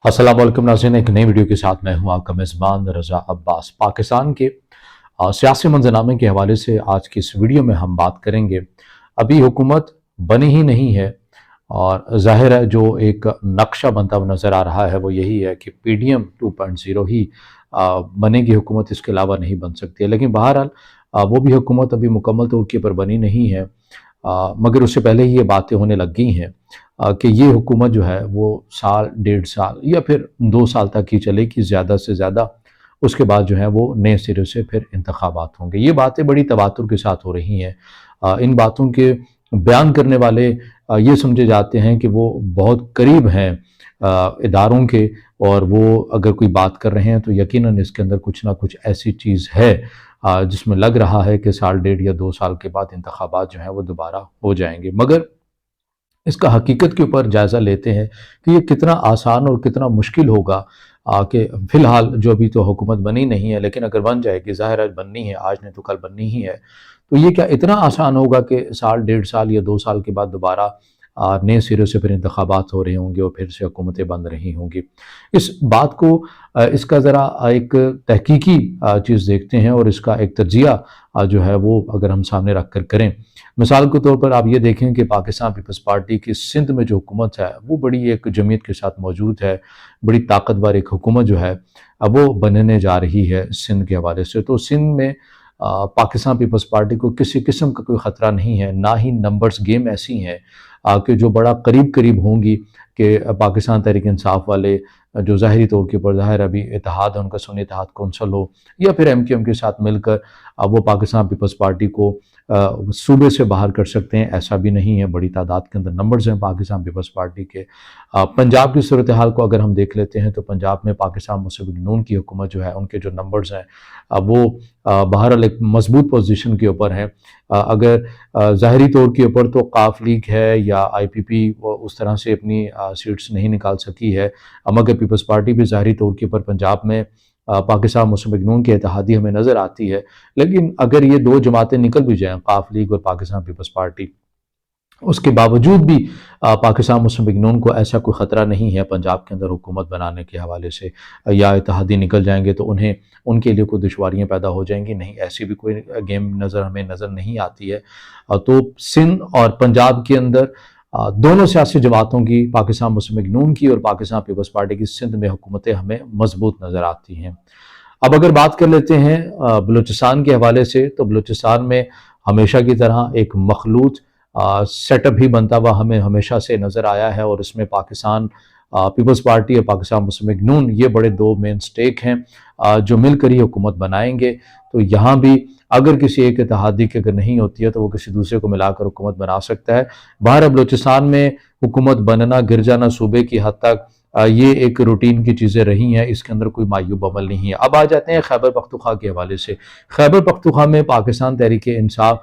अस्सलाम वालेकुम नाज़रीन, एक नई वीडियो के साथ मैं हूं आपका मेज़बान रज़ा अब्बास। पाकिस्तान के सियासी मंज़रनामे के हवाले से आज की इस वीडियो में हम बात करेंगे। अभी हुकूमत बनी ही नहीं है और ज़ाहिर है जो एक नक्शा बनता हुआ नज़र आ रहा है वो यही है कि पीडीएम 2.0 ही बनेगी हुकूमत, इसके अलावा नहीं बन सकती है। लेकिन बहरहाल वो भी हुकूमत अभी मुकम्मल तौर के ऊपर बनी नहीं है, मगर उससे पहले ही ये बातें होने लग गई हैं कि ये हुकूमत जो है वो साल, डेढ़ साल या फिर 2 साल तक ही चलेगी ज़्यादा से ज़्यादा। उसके बाद जो है वो नए सिरे से फिर इंतखाबात होंगे। ये बातें बड़ी तवातुर के साथ हो रही हैं। इन बातों के बयान करने वाले ये समझे जाते हैं कि वो बहुत करीब हैं इदारों के, और वो अगर कोई बात कर रहे हैं तो यकीनन इसके अंदर कुछ ना कुछ ऐसी चीज़ है जिसमें लग रहा है कि साल, डेढ़ या 2 साल के बाद इंतखाबात जो हैं वो दोबारा हो जाएंगे। मगर इसका हकीकत के ऊपर जायज़ा लेते हैं कि ये कितना आसान और कितना मुश्किल होगा कि फ़िलहाल जो अभी तो हुकूमत बनी नहीं है, लेकिन अगर बन जाएगी, ज़ाहिर है बननी है, आज नहीं तो कल बननी ही है। तो ये क्या इतना आसान होगा कि साल, डेढ़ साल या 2 साल के बाद दोबारा नए सिरे से फिर इंतखाबात हो रहे होंगे और फिर से हुकूमतें बन रही होंगी। इस बात को इसका ज़रा एक तहकीकी चीज़ देखते हैं और इसका एक तज्ज़िया जो है वो अगर हम सामने रख कर करें। मिसाल के तौर पर आप ये देखें कि पाकिस्तान पीपल्स पार्टी की सिंध में जो हुकूमत है वो बड़ी एक जमीयत के साथ मौजूद है, बड़ी ताकतवर एक हुकूमत जो है अब वो बनने जा रही है सिंध के हवाले से। तो सिंध में पाकिस्तान पीपल्स पार्टी को किसी किस्म का कोई ख़तरा नहीं है, ना ही नंबर्स गेम ऐसी हैं कि जो बड़ा करीब करीब होंगी कि पाकिस्तान तहरीक इंसाफ वाले जो ज़ाहरी तौर के ऊपर ज़ाहिर अभी इत्तेहाद है उनका, सुन्नी इत्तेहाद कौंसल हो या फिर एमक्यूएम के साथ मिलकर वो पाकिस्तान पीपल्स पार्टी को सूबे से बाहर कर सकते हैं, ऐसा भी नहीं है। बड़ी तादाद के अंदर नंबर्स हैं पाकिस्तान पीपल्स पार्टी के। पंजाब की सूरत हाल को अगर हम देख लेते हैं तो पंजाब में पाकिस्तान मुस्लिम लीग नून की हुकूमत जो है उनके जो नंबर्स हैं वो बहरहाल एक मजबूत पोजीशन के ऊपर हैं। अगर ज़ाहरी तौर के ऊपर तो काफ लीग है या IPP वो उस तरह से अपनी सीट्स नहीं निकाल सकी है, मगर पीपल्स पार्टी भी ज़ाहरी तौर के ऊपर पंजाब में पाकिस्तान मुस्लिम लीग नून की इत्तेहादी हमें नज़र आती है। लेकिन अगर ये 2 जमातें निकल भी जाएँ, काफ लीग और पाकिस्तान पीपल्स पार्टी, उसके बावजूद भी पाकिस्तान मुस्लिम लीग नून को ऐसा कोई ख़तरा नहीं है पंजाब के अंदर हुकूमत बनाने के हवाले से, या इत्तेहादी निकल जाएंगे तो उन्हें उनके लिए कोई दुश्वारियाँ पैदा हो जाएंगी, नहीं ऐसी भी कोई गेम हमें नज़र नहीं आती है। तो सिंध और पंजाब के अंदर दोनों सियासी जमातों की, पाकिस्तान मुस्लिम लीग नून की और पाकिस्तान पीपल्स पार्टी की, सिंध में हुकूमतें हमें मजबूत नज़र आती हैं। अब अगर बात कर लेते हैं बलूचिस्तान के हवाले से, तो बलूचिस्तान में हमेशा की तरह एक मखलूत सेटअप ही बनता हुआ हमें हमेशा से नज़र आया है, और इसमें पाकिस्तान पीपल्स पार्टी और पाकिस्तान मुस्लिम लीग नून ये बड़े 2 मेन स्टेक हैं जो मिलकर ही हुकूमत बनाएंगे। तो यहाँ भी अगर किसी एक इत्तेहादी की अगर नहीं होती है तो वो किसी दूसरे को मिलाकर हुकूमत बना सकता है। बाहर बलूचिस्तान में हुकूमत बनना, गिर जाना सूबे की हद तक ये एक रूटीन की चीज़ें रही हैं, इसके अंदर कोई मायूब अमल नहीं है। अब आ जाते हैं खैबर पख्तूनख्वा के हवाले से। खैबर पख्तूनख्वा में पाकिस्तान तहरीक इंसाफ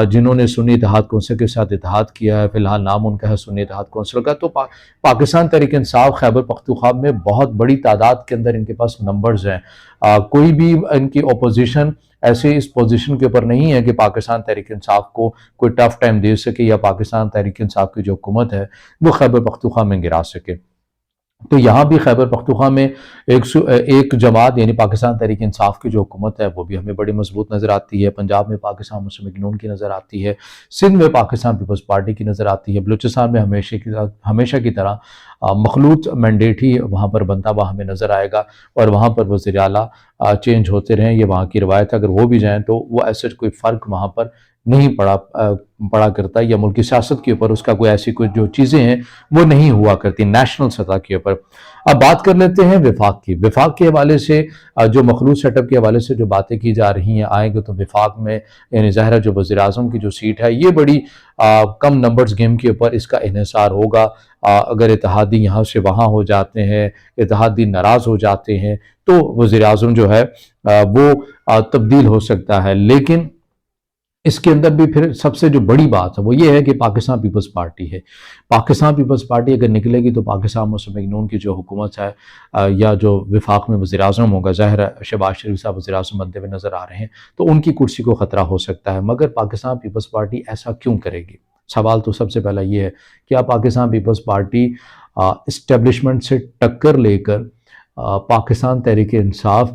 जिन्होंने सुन्नी इत्तेहाद कौंसिल के साथ इत्तेहाद किया है, फ़िलहाल नाम उनका है सुन्नी इत्तेहाद कौंसिल का, तो पाकिस्तान तहरीक इंसाफ खैबर पख्तूनख्वा में बहुत बड़ी तादाद के अंदर इनके पास नंबर्स हैं। कोई भी इनकी अपोजिशन ऐसे इस पोजीशन के ऊपर नहीं है कि पाकिस्तान तहरीक इंसाफ को कोई टफ टाइम दे सके या पाकिस्तान तहरीक इंसाफ की जो हुकूमत है वो खैबर पख्तूनख्वा में गिरा सके। तो यहाँ भी खैबर पख्तूनख्वा में एक जमात यानी पाकिस्तान तहरीक इंसाफ की जो हुकूमत है वो भी हमें बड़ी मजबूत नज़र आती है। पंजाब में पाकिस्तान मुस्लिम लीग नून की नज़र आती है, सिंध में पाकिस्तान पीपल्स पार्टी की नज़र आती है, बलूचिस्तान में हमेशा की तरह मखलूत मैंडेट ही वहाँ पर बनता हुआ हमें नज़र आएगा, और वहाँ पर वज़ीर आला चेंज होते रहें, ये वहाँ की रवायत है। अगर वो भी जाएँ तो वो ऐसा कोई फ़र्क वहाँ पर नहीं पड़ा करता, या मुल्की सियासत के ऊपर उसका कोई ऐसी कोई जो चीज़ें हैं वो नहीं हुआ करती नेशनल सतह के ऊपर। अब बात कर लेते हैं विफाक की। विफाक के हवाले से जो मखलूत सेटअप के हवाले से जो बातें की जा रही हैं, आएंगे तो विफाक में यानी ज़ाहिर जो वज़ीर आज़म की जो सीट है ये बड़ी कम नंबर्स गेम के ऊपर इसका इन्हिसार होगा। अगर इत्तेहादी यहाँ से वहाँ हो जाते हैं, इत्तेहादी नाराज़ हो जाते हैं, तो वज़ीर आज़म जो है वो तब्दील हो सकता है। लेकिन इसके अंदर भी फिर सबसे जो बड़ी बात है वो ये है कि पाकिस्तान पीपल्स पार्टी है। पाकिस्तान पीपल्स पार्टी अगर निकलेगी तो पाकिस्तान मुस्लिम लीग नून की जो हुकूमत है या जो विफाक में वज़ीर आज़म होगा, ज़ाहिर है शहबाज शरीफ साहब वज़ीर आज़म बनते हुए नज़र आ रहे हैं, तो उनकी कुर्सी को ख़तरा हो सकता है। मगर पाकिस्तान पीपल्स पार्टी ऐसा क्यों करेगी? सवाल तो सबसे पहला ये है, क्या पाकिस्तान पीपल्स पार्टी اسٹیبلشمنٹ سے ٹکر لے کر پاکستان تحریک انصاف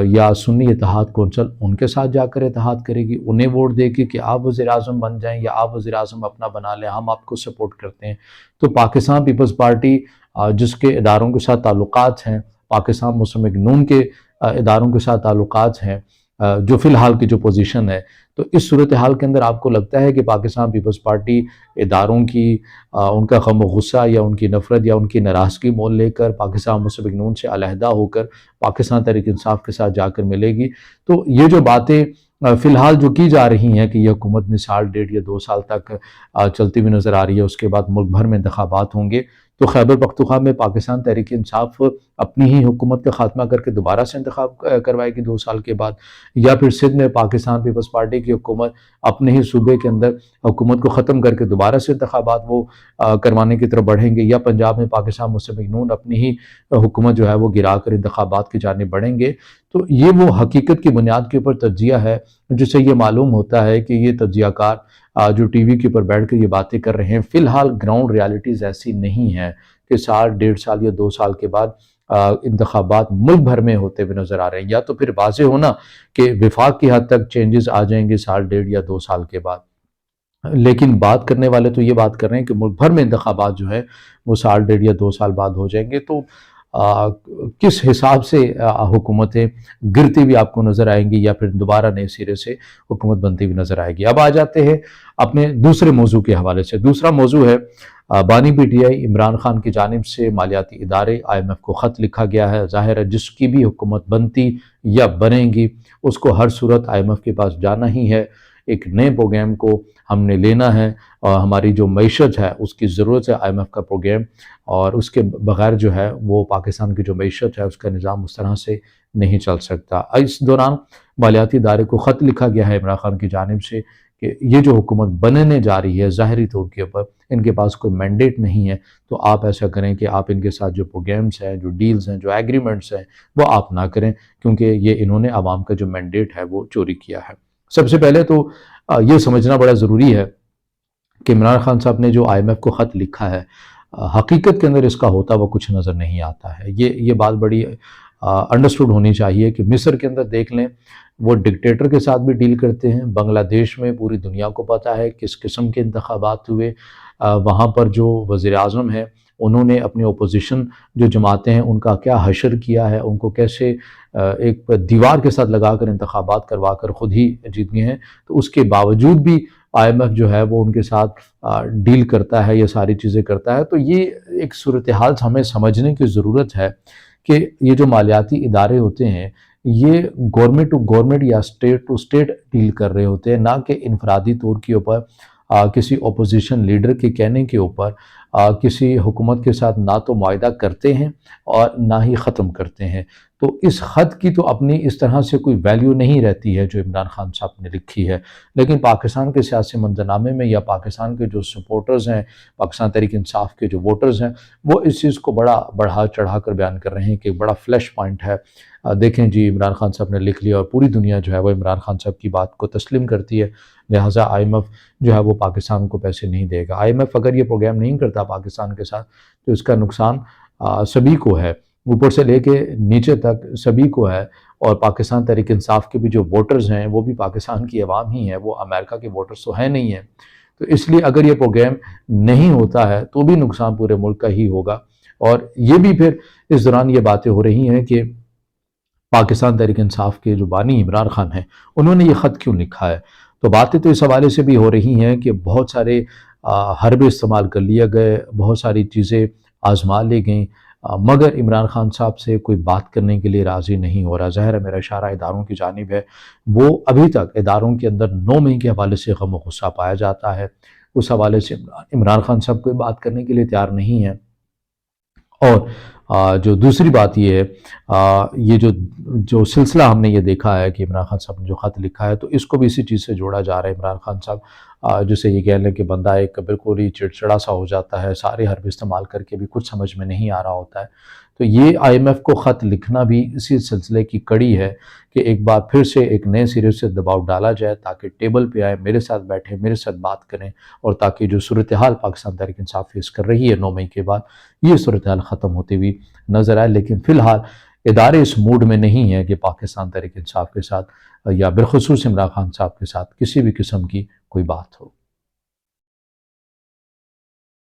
یا سنی اتحاد کونسل ان کے ساتھ جا کر اتحاد کرے گی، انہیں ووٹ دے گی کہ آپ وزیر اعظم بن جائیں یا آپ وزیر اعظم اپنا بنا لیں، ہم آپ کو سپورٹ کرتے ہیں۔ تو پاکستان پیپلز پارٹی جس کے اداروں کے ساتھ تعلقات ہیں، پاکستان مسلم لیگ نون کے اداروں کے ساتھ تعلقات ہیں، جو فی الحال کی جو پوزیشن ہے، تو اس صورتحال کے اندر آپ کو لگتا ہے کہ پاکستان پیپلز پارٹی اداروں کی ان کا غم و غصہ یا ان کی نفرت یا ان کی ناراضگی مول لے کر پاکستان مسلم لیگ نون سے علیحدہ ہو کر پاکستان تحریک انصاف کے ساتھ جا کر ملے گی؟ تو یہ جو باتیں فی الحال جو کی جا رہی ہیں کہ یہ حکومت میں سال ڈیڑھ یا 2 سال تک چلتی ہوئی نظر آ رہی ہے، اس کے بعد ملک بھر میں انتخابات ہوں گے، تو خیبر پختونخوا میں پاکستان تحریک انصاف اپنی ہی حکومت کا خاتمہ کر کے دوبارہ سے انتخاب کروائے گی 2 سال کے بعد، یا پھر سندھ میں پاکستان پیپلز پارٹی کی حکومت اپنے ہی صوبے کے اندر حکومت کو ختم کر کے دوبارہ سے انتخابات وہ کروانے کی طرف بڑھیں گے، یا پنجاب میں پاکستان مسلم لیگ نون اپنی ہی حکومت جو ہے وہ گرا کر انتخابات کی جانب بڑھیں گے؟ تو یہ وہ حقیقت کی بنیاد کے اوپر تجزیہ ہے جس سے یہ معلوم ہوتا ہے کہ یہ تجزیہ کار جو ٹی وی کے اوپر بیٹھ کر یہ باتیں کر رہے ہیں، فی الحال گراؤنڈ ریالٹیز ایسی نہیں ہیں کہ سال ڈیڑھ سال یا 2 سال کے بعد انتخابات ملک بھر میں ہوتے ہوئے نظر آ رہے ہیں، یا تو پھر واضح ہونا کہ وفاق کی حد تک چینجز آ جائیں گے سال ڈیڑھ یا 2 سال کے بعد، لیکن بات کرنے والے تو یہ بات کر رہے ہیں کہ ملک بھر میں انتخابات جو ہے وہ سال ڈیڑھ یا 2 سال بعد ہو جائیں گے۔ تو کس حساب سے حکومتیں گرتی ہوئی آپ کو نظر آئیں گی یا پھر دوبارہ نئے سرے سے حکومت بنتی ہوئی نظر آئے گی؟ اب آ جاتے ہیں اپنے دوسرے موضوع کے حوالے سے۔ دوسرا موضوع ہے بانی P T I Imran Khan کی جانب سے مالیاتی ادارے IMF کو خط لکھا گیا ہے۔ ظاہر ہے جس کی بھی حکومت بنتی یا بنے گی اس کو ہر صورت IMF کے پاس جانا ہی ہے، ایک نئے پروگرام کو ہم نے لینا ہے، اور ہماری جو معیشت ہے اس کی ضرورت ہے IMF کا پروگرام، اور اس کے بغیر جو ہے وہ پاکستان کی جو معیشت ہے اس کا نظام اس طرح سے نہیں چل سکتا۔ اس دوران مالیاتی ادارے کو خط لکھا گیا ہے عمران خان کی جانب سے کہ یہ جو حکومت بننے جا رہی ہے ظاہری طور کے اوپر ان کے پاس کوئی مینڈیٹ نہیں ہے، تو آپ ایسا کریں کہ آپ ان کے ساتھ جو پروگرامز ہیں، جو ڈیلز ہیں، جو ایگریمنٹس ہیں وہ آپ نہ کریں، کیونکہ یہ انہوں نے عوام کا جو مینڈیٹ ہے وہ چوری کیا ہے۔ سب سے پہلے تو یہ سمجھنا بڑا ضروری ہے کہ عمران خان صاحب نے جو IMF کو خط لکھا ہے، حقیقت کے اندر اس کا ہوتا وہ کچھ نظر نہیں آتا ہے۔ یہ بات بڑی انڈرسٹوڈ ہونی چاہیے کہ مصر کے اندر دیکھ لیں، وہ ڈکٹیٹر کے ساتھ بھی ڈیل کرتے ہیں۔ بنگلہ دیش میں پوری دنیا کو پتہ ہے کس قسم کے انتخابات ہوئے، وہاں پر جو وزیر اعظم ہیں انہوں نے اپنی اپوزیشن جو جماعتیں ہیں ان کا کیا حشر کیا ہے، ان کو کیسے ایک دیوار کے ساتھ لگا کر انتخابات کروا کر خود ہی جیت گئے ہیں، تو اس کے باوجود بھی IMF جو ہے وہ ان کے ساتھ ڈیل کرتا ہے، یہ ساری چیزیں کرتا ہے۔ تو یہ ایک صورتحال ہمیں سمجھنے کی ضرورت ہے کہ یہ جو مالیاتی ادارے ہوتے ہیں یہ گورنمنٹ ٹو گورنمنٹ یا اسٹیٹ ٹو اسٹیٹ ڈیل کر رہے ہوتے ہیں، نہ کہ انفرادی طور کے اوپر کسی اپوزیشن لیڈر کے کہنے کے اوپر کسی حکومت کے ساتھ نہ تو معاہدہ کرتے ہیں اور نہ ہی ختم کرتے ہیں۔ تو اس خط کی تو اپنی اس طرح سے کوئی ویلیو نہیں رہتی ہے جو عمران خان صاحب نے لکھی ہے، لیکن پاکستان کے سیاسی منظرنامے میں یا پاکستان کے جو سپورٹرز ہیں، پاکستان تحریک انصاف کے جو ووٹرز ہیں، وہ اس چیز کو بڑا بڑھا چڑھا کر بیان کر رہے ہیں کہ بڑا فلیش پوائنٹ ہے۔ دیکھیں جی عمران خان صاحب نے لکھ لیا اور پوری دنیا جو ہے وہ عمران خان صاحب کی بات کو تسلیم کرتی ہے، لہٰذا IMF جو ہے وہ پاکستان کو پیسے نہیں دے گا۔ IMF اگر یہ پروگرام نہیں کرتا پاکستان کے ساتھ تو اس کا نقصان سبھی کو ہے، اوپر سے لے کے نیچے تک سبھی کو ہے، اور پاکستان تحریک انصاف کے بھی جو ووٹرز ہیں وہ بھی پاکستان کی عوام ہی ہیں، وہ امریکہ کے ووٹرز تو ہیں نہیں ہیں۔ تو اس لیے اگر یہ پروگرام نہیں ہوتا ہے تو بھی نقصان پورے ملک کا ہی ہوگا، اور یہ بھی پھر اس دوران یہ باتیں ہو رہی ہیں کہ پاکستان تحریک انصاف کے جو بانی عمران خان ہیں انہوں نے یہ خط کیوں لکھا ہے؟ تو باتیں تو اس حوالے سے بھی ہو رہی ہیں کہ بہت سارے حربے استعمال کر لیے گئے، بہت ساری چیزیں آزما لی گئیں، مگر عمران خان صاحب سے کوئی بات کرنے کے لیے راضی نہیں ہو رہا۔ ظاہر ہے میرا اشارہ اداروں کی جانب ہے، وہ ابھی تک اداروں کے اندر 9 مئی کے حوالے سے غم و غصہ پایا جاتا ہے، اس حوالے سے عمران خان صاحب کوئی بات کرنے کے لیے تیار نہیں ہے، اور جو دوسری بات یہ ہے، یہ جو سلسلہ ہم نے یہ دیکھا ہے کہ عمران خان صاحب نے جو خط لکھا ہے، تو اس کو بھی اسی چیز سے جوڑا جا رہا ہے۔ عمران خان صاحب جسے یہ کہہ لیں کہ بندہ ایک بالکل ہی چڑچڑا سا ہو جاتا ہے، سارے حرف استعمال کر کے بھی کچھ سمجھ میں نہیں آ رہا ہوتا ہے، تو یہ آئی ایم ایف کو خط لکھنا بھی اسی سلسلے کی کڑی ہے کہ ایک بار پھر سے ایک نئے سرے سے دباؤ ڈالا جائے تاکہ ٹیبل پہ آئے، میرے ساتھ بیٹھیں، میرے ساتھ بات کریں، اور تاکہ جو صورتحال پاکستان تحریک انصاف فیس کر رہی ہے 9 مئی کے بعد، یہ صورتحال ختم ہوتی ہوئی نظر آئے۔ لیکن فی الحال ادارے اس موڈ میں نہیں ہیں کہ پاکستان تحریک انصاف کے ساتھ یا بالخصوص عمران خان صاحب کے ساتھ کسی بھی قسم کی کوئی بات ہو۔